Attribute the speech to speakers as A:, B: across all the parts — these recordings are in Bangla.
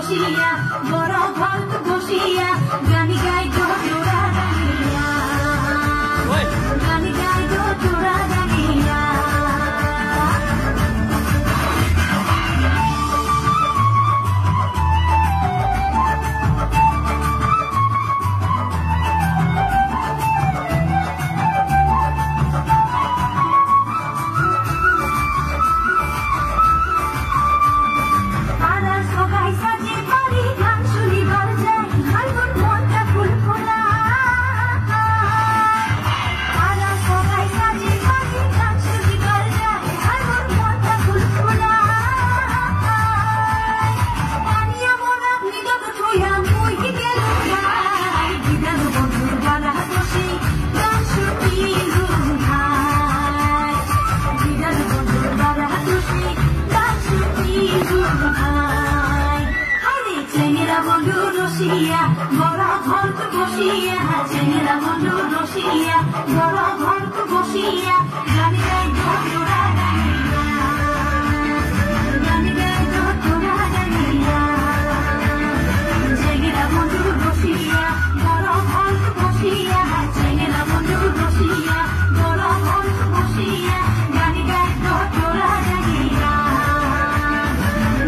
A: বসিয়া বড় ঘর বসিয়া গানি গাই গো জোড়া গানিয়া গানি গাই গো জোড়া গানিয়া রসিয়া বড় ঘর বসিয়া চেংরা বন্ধু রসিয়া বড় ঘর বসিয়া গানি গাই গো জোড়া গানিয়া গানি গাই গো জোড়া গানিয়া চেংরা বন্ধু রসিয়া বড় ঘর বসিয়া চেংরা বন্ধু রসিয়া বড় ঘর বসিয়া গানি গাই গো জোড়া গানিয়া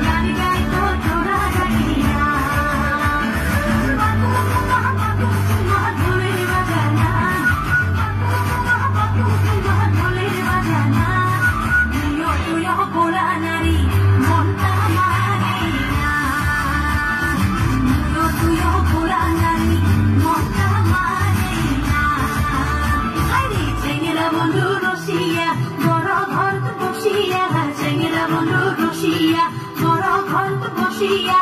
A: গানি গাই গো জোড়া গানিয়া বড় ঘর বসিয়া